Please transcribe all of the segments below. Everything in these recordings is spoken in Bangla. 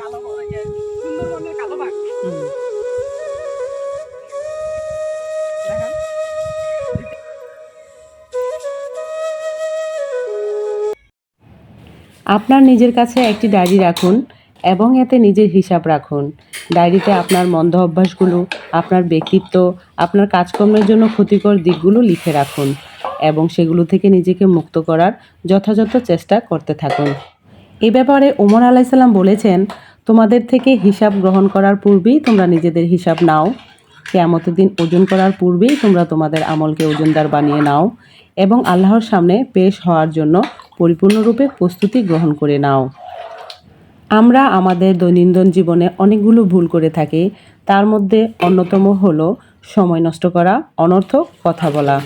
আপনার নিজের কাছে একটি ডায়েরি রাখুন এবং এতে নিজের হিসাব রাখুন। ডায়েরিতে আপনার মন্দ অভ্যাসগুলো, আপনার ব্যক্তিত্ব, আপনার কাজকর্মের জন্য ক্ষতিকর দিকগুলো লিখে রাখুন এবং সেগুলো থেকে নিজেকে মুক্ত করার যথাযথ চেষ্টা করতে থাকুন। এ ব্যাপারে ওমর আলাইসাল্লাম বলেছেন, তোমাদের থেকে হিসাব গ্রহণ করার পূর্বেই তোমরা নিজেদের হিসাব নাও। কিয়ামতের দিন ওজন করার পূর্বেই তোমরা তোমাদের আমলকে ওজনদার বানিয়ে নাও এবং আল্লাহর সামনে পেশ হওয়ার জন্য পরিপূর্ণরূপে প্রস্তুতি গ্রহণ করে নাও। আমরা আমাদের দৈনন্দিন জীবনে অনেকগুলো ভুল করে থাকি। তার মধ্যে অন্যতম হলো সময় নষ্ট করা, অনর্থক কথা বলা।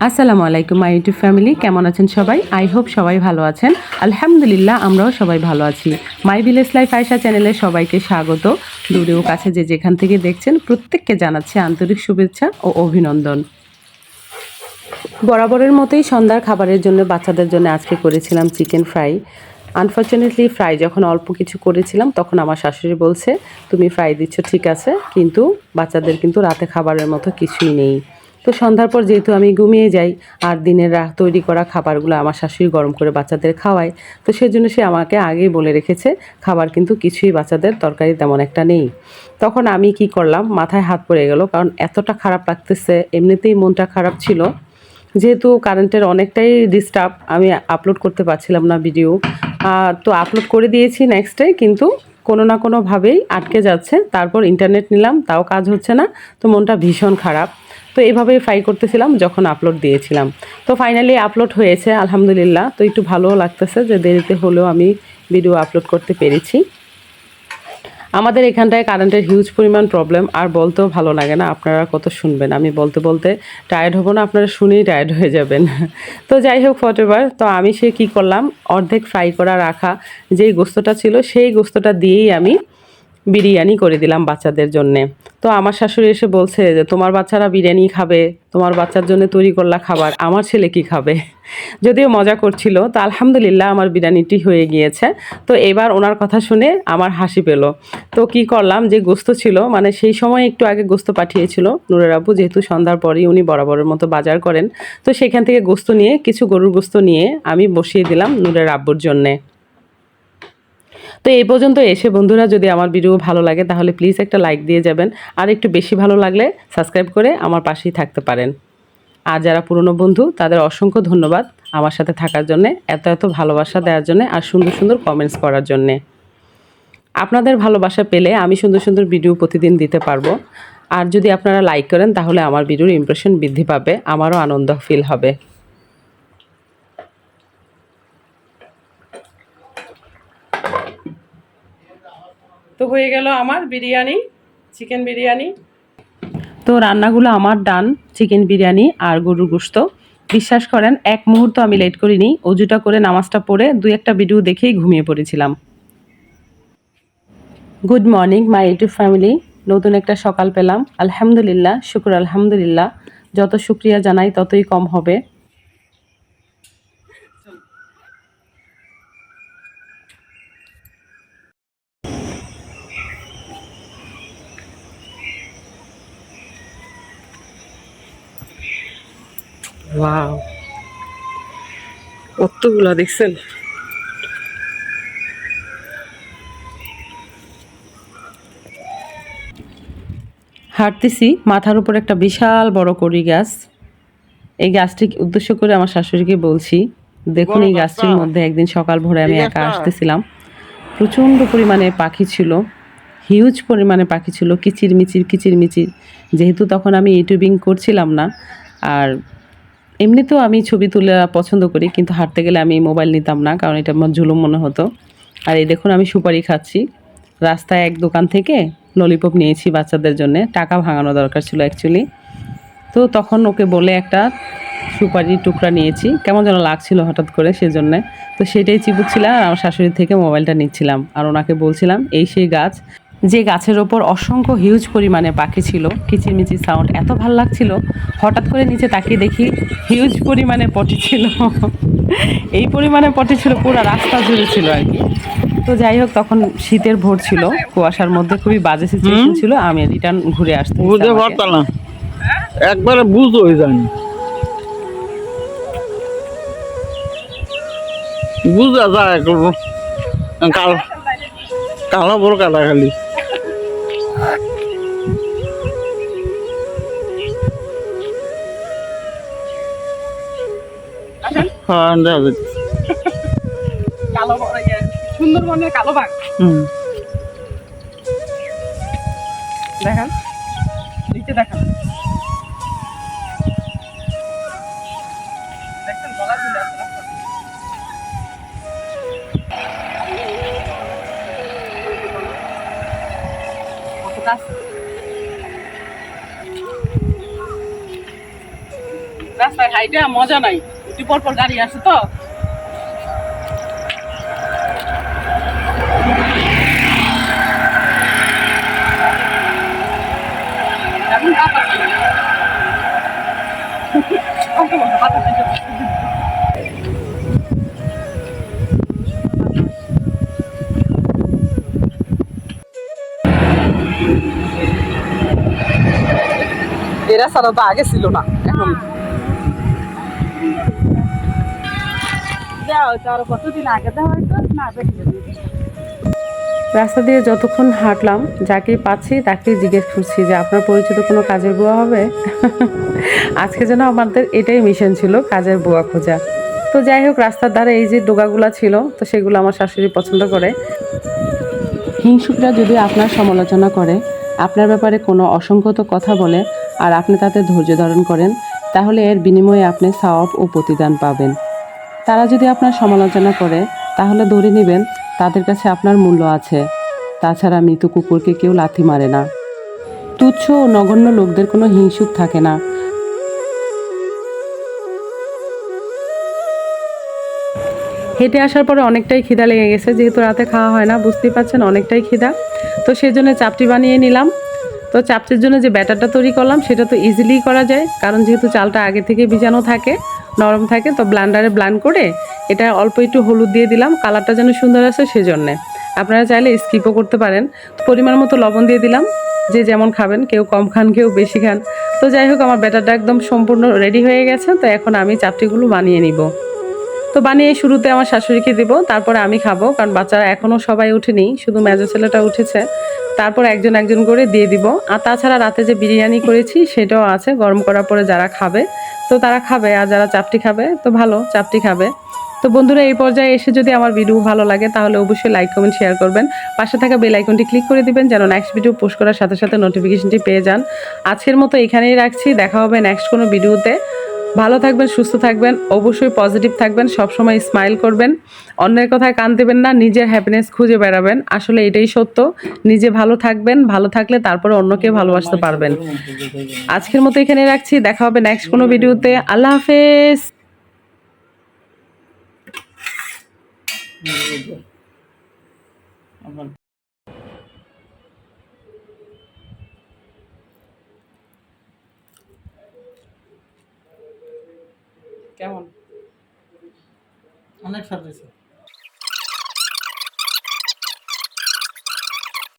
আসসালামু আলাইকুম মাই ইউটিউব ফ্যামিলি, কেমন আছেন সবাই? আই হোপ সবাই ভালো আছেন। আলহামদুলিল্লাহ, আমরাও সবাই ভালো আছি। মাই ভিলেজ লাইফ আয়েশা চ্যানেলে সবাইকে স্বাগত। দূরে ও কাছে যে যেখান থেকে দেখছেন প্রত্যেককে জানাচ্ছি আন্তরিক শুভেচ্ছা ও অভিনন্দন। বরাবরের মতোই সন্ধ্যার খাবারের জন্য বাচ্চাদের জন্য আজকে করেছিলাম চিকেন ফ্রাই। আনফর্চুনেটলি ফ্রাই যখন অল্প কিছু করেছিলাম তখন আমার শাশুড়ি বলছে, তুমি ফ্রাই দিচ্ছ ঠিক আছে, কিন্তু বাচ্চাদের কিন্তু রাতে খাবারের মতো কিছুই নেই। তো সন্ধ্যার পর যেহেতু আমি ঘুমিয়ে যাই আর দিনের তৈরি করা খাবারগুলো আমার শাশুড়ি গরম করে বাচ্চাদের খাওয়ায়, তো সেজন্য সে আমাকে আগেই বলে রেখেছে খাবার কিন্তু কিছুই বাচ্চাদের তরকারি তেমন একটা নেই। তখন আমি কি করলাম, মাথায় হাত পড়ে গেল, কারণ এতটা খারাপ লাগতেছে, এমনিতেই মনটা খারাপ ছিল। যেহেতু কারেন্টের অনেকটাই ডিস্টার্ব, আমি আপলোড করতে পারছিলাম না ভিডিও। তো আপলোড করে দিয়েছি নেক্সট ডে, কিন্তু কোনো না কোনোভাবেই আটকে যাচ্ছে। তারপর ইন্টারনেট নিলাম, তাও কাজ হচ্ছে না। তো মনটা ভীষণ খারাপ। তো এভাবেই ফ্রাই করতেছিলাম যখন আপলোড দিয়েছিলাম। তো ফাইনালি আপলোড হয়েছে আলহামদুলিল্লাহ। তো একটু ভালোও লাগতেছে যে দেরিতে হলেও আমি ভিডিও আপলোড করতে পেরেছি। আমাদের এখানটায় কারেন্টের হিউজ পরিমাণ প্রবলেম, আর বলতেও ভালো লাগে না। আপনারা কত শুনবেন, আমি বলতে বলতে টায়ার্ড হব না, আপনারা শুনেই টায়ার্ড হয়ে যাবেন। তো যাই হোক, হোয়াটএভার। তো আমি সে কী করলাম, অর্ধেক ফ্রাই করা রাখা যেই গোস্তটা ছিল সেই গোস্তটা দিয়েই আমি বিরিয়ানি করে দিলাম বাচ্চাদের জন্যে। তো আমার শাশুড়ি এসে বলছে যে তোমার বাচ্চারা বিরিয়ানি খাবে, তোমার বাচ্চার জন্য তৈরি করলা খাবার, আমার ছেলে কি খাবে? যদিও মজা করছিল। তো আলহামদুলিল্লাহ আমার বিরিয়ানিটি হয়ে গিয়েছে। তো এবার ওনার কথা শুনে আমার হাসি পেল। তো কি করলাম, যে গোস্ত ছিল, মানে সেই সময় একটু আগে গোস্ত পাঠিয়েছিল নূরের আব্বু, যেহেতু সন্ধ্যার পরেই উনি বরাবরের মতো বাজার করেন। তো সেখান থেকে গোস্ত নিয়ে, কিছু গরুর গোস্ত নিয়ে আমি বসিয়ে দিলাম নূরের আব্বুর জন্যে। তো এই পর্যন্ত এসে বন্ধুরা, যদি আমার ভিডিও ভালো লাগে তাহলে প্লিজ একটা লাইক দিয়ে যাবেন, আর একটু বেশি ভালো লাগলে সাবস্ক্রাইব করে আমার পাশেই থাকতে পারেন। আর যারা পুরনো বন্ধু তাদের অসংখ্য ধন্যবাদ আমার সাথে থাকার জন্যে, এত এত ভালোবাসা দেওয়ার জন্যে, আর সুন্দর সুন্দর কমেন্টস করার জন্যে। আপনাদের ভালোবাসা পেলে আমি সুন্দর সুন্দর ভিডিও প্রতিদিন দিতে পারবো। আর যদি আপনারা লাইক করেন তাহলে আমার ভিডিওর ইমপ্রেশন বৃদ্ধি পাবে, আমারও আনন্দ ফিল হবে। তো হয়ে গেল আমার বিরিয়ানি, চিকেন বিরিয়ানি। তো রান্নাগুলো আমার ডান, চিকেন বিরিয়ানি আর গরুর গোশত। বিশ্বাস করেন এক মুহূর্ত আমি লেট করিনি। অজুটা করে নামাজটা পড়ে দুই একটা ভিডিও দেখেই ঘুমিয়ে পড়েছিলাম। Good morning my YouTube family, নতুন একটা সকাল পেলাম। আলহামদুলিল্লাহ, শুকর আলহামদুলিল্লাহ। যত শুক্রিয়া জানাই ততই কম হবে। ওয়াও, কতগুলা দেখছেন? হাঁটতেছি, মাথার উপর একটা বিশাল বড় কড়ি গাছ। এই গাছটি উদ্দেশ্য করে আমার শাশুড়িকে বলছি, দেখুন এই গাছটির মধ্যে একদিন সকাল ভোরে আমি একা আসতেছিলাম, প্রচণ্ড পরিমাণে পাখি ছিল, হিউজ পরিমাণে পাখি ছিল, কিচিরমিচির কিচিরমিচির। যেহেতু তখন আমি ইউটিউবিং করছিলাম না, আর এমনিতেও আমি ছবি তুলে পছন্দ করি, কিন্তু হাঁটতে গেলে আমি মোবাইল নিতাম না, কারণ এটা আমার জুলুম মনে হতো। আর এই দেখুন আমি সুপারি খাচ্ছি। রাস্তায় এক দোকান থেকে ললিপপ নিয়েছি বাচ্চাদের জন্য, টাকা ভাঙানো দরকার ছিল অ্যাকচুয়ালি। তো তখন ওকে বলে একটা সুপারির টুকরা নিয়েছি, কেমন যেন লাগছিল হঠাৎ করে, সেজন্যে। তো সেটাই চিবুচ্ছিলাম আর আমার শাশুড়ির থেকে মোবাইলটা নিচ্ছিলাম, আর ওনাকে বলছিলাম এই সেই গাছ, যে গাছের ওপর অসংখ্য হিউজ পরিমাণে পাখি ছিল, কিচিরমিচির সাউন্ড এত ভাল লাগছিল। হঠাৎ করে নিচে তাকিয়ে দেখি হিউজ পরিমাণে পটি ছিল। এই পরিমাণে পটি ছিল, পুরো রাস্তা জুড়ে ছিল আর কি। তো যাই হোক, তখন শীতের ভোর ছিল, কুয়াশার মধ্যে খুবই বাজে সিচুয়েশন ছিল, আমি রিটার্ন ঘুরে আসতে হয়েছে বুঝতে আমাকে। পারতাম না, একবারে বুঝ হয়ে যায়নি, বুঝা যায় কাল কালো বড় কাটা খালি। হ্যাঁ দেখা যাচ্ছে। কালো সুন্দরবনের কালো বাঘ দেখান, নিচে দেখান, দেখছেন গলা ঝুলে আছে রাস্তায়। কতটা আছে? রাস্তায় হাইটে মজা নাই, একটু পর পর গাড়ি আসে তো। এখন বাতাস নেই। বাতাস এসে এরা ছাড়া তো আগে ছিল না, এখন কতদিন আগে তো হয়তো না দেখলে। রাস্তা দিয়ে যতক্ষণ হাঁটলাম, যাকেই পাচ্ছি তাকেই জিজ্ঞেস করছি যে আপনার পরিচিত কোনো কাজের বুয়া হবে। আজকে যেন আমাদের এটাই মিশন ছিল, কাজের বুয়া খোঁজা। তো যাই হোক, রাস্তার ধারে এই যে ডোগাগুলা ছিল, তো সেগুলো আমার শাশুড়ি পছন্দ করে। হিংসুকরা যদি আপনার সমালোচনা করে, আপনার ব্যাপারে কোনো অসংগত কথা বলে, আর আপনি তাতে ধৈর্য ধারণ করেন, তাহলে এর বিনিময়ে আপনি সওয়াব ও প্রতিদান পাবেন। তারা যদি আপনার সমালোচনা করে, তাহলে ধরে নেবেন তাদের কাছে আপনার মূল্য আছে। তাছাড়া মৃত কুকুরকে কেউ লাথি মারে না। তুচ্ছ ও নগণ্য লোকদের কোনো হিংসুক থাকে না। হেঁটে আসার পরে অনেকটাই খিদা লেগে গেছে, যেহেতু রাতে খাওয়া হয় না, বুঝতেই পারছেন অনেকটাই খিদা। তো সেই জন্য চাপটি বানিয়ে নিলাম। তো চাপটির জন্য যে ব্যাটারটা তৈরি করলাম, সেটা তো ইজিলি করা যায়, কারণ যেহেতু চালটা আগে থেকে ভিজানো থাকে, নরম থাকে। তো ব্লান্ডারে ব্লান্ড করে এটা অল্প একটু হলুদ দিয়ে দিলাম, কালারটা যেন সুন্দর আসে সেজন্যে। আপনারা চাইলে স্কিপও করতে পারেন। পরিমাণ মতো লবণ দিয়ে দিলাম, যে যেমন খাবেন, কেউ কম খান কেউ বেশি খান। তো যাই হোক, আমার ব্যাটারটা একদম সম্পূর্ণ রেডি হয়ে গেছে। তো এখন আমি চাপটিগুলো বানিয়ে নিব। তো বানিয়ে শুরুতে আমার শাশুড়িকে দিব, তারপরে আমি খাবো, কারণ বাচ্চারা এখনও সবাই উঠেনি, শুধু মেজো ছেলেটা উঠেছে। তারপর একজন একজন করে দিয়ে দিব। আর তাছাড়া রাতে যে বিরিয়ানি করেছি সেটাও আছে, গরম করার পরে যারা খাবে তো তারা খাবে, আর যারা চাপটি খাবে তো ভালো, চাপটি খাবে। তো বন্ধুরা, এই পর্যায়ে এসে যদি আমার ভিডিও ভালো লাগে তাহলে অবশ্যই লাইক কমেন্ট শেয়ার করবেন। পাশে থাকা বেল আইকনটি ক্লিক করে দিবেন, যেন নেক্সট ভিডিও পোস্ট করার সাথে সাথে নোটিফিকেশনটি পেয়ে যান। আজকের মতো এখানেই রাখছি, দেখা হবে নেক্সট কোনো ভিডিওতে। ভালো থাকবেন, সুস্থ থাকবেন, অবশ্যই পজিটিভ থাকবেন, সবসময় স্মাইল করবেন, অন্যের কথায় কান দেবেন না, নিজের হ্যাপিনেস খুঁজে বেড়াবেন। আসলে এটাই সত্য, নিজে ভালো থাকবেন, ভালো থাকলে তারপরে অন্যকে ভালোবাসতে পারবেন। আজকের মতো এখানে রাখছি, দেখা হবে নেক্সট কোনো ভিডিওতে। আল্লাহ হাফেজ। কেমন? অনেক স্বাদ হয়েছে।